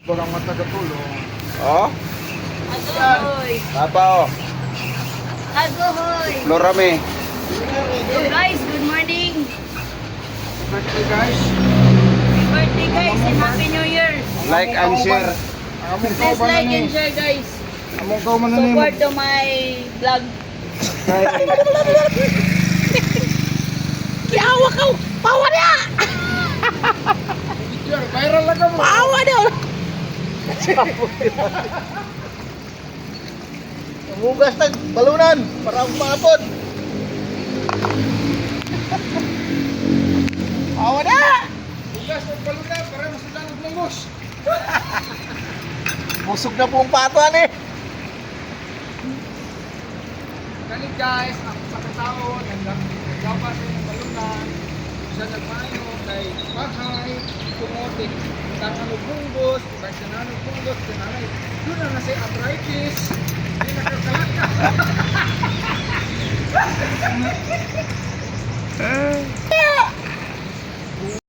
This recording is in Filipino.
Barang matagatulong. Oh, Agohoy! papa oh. Agohoy! Florame. So guys, good morning! Birthday guys. Happy birthday guys and Happy New Year! Like and share. Among Please kauban like na and ni. share guys! Among kauban na ni. Support to my vlog! Kiawa ka! Pawa niya! Picture, viral lang ka mo. Pawa niya! Mugas ng balunan para umapod. Pawa niya! Mugas ng balunan para masudan ng mungos. Busog na pong patuan eh! Kani guys, ako sa kataon, naglapas ng balunan. Isa nagmano kay bahay, kumote, tangan bunggos, kay tanang bunggos, tanay. Doon na si arthritis. Hindi nakakalaka.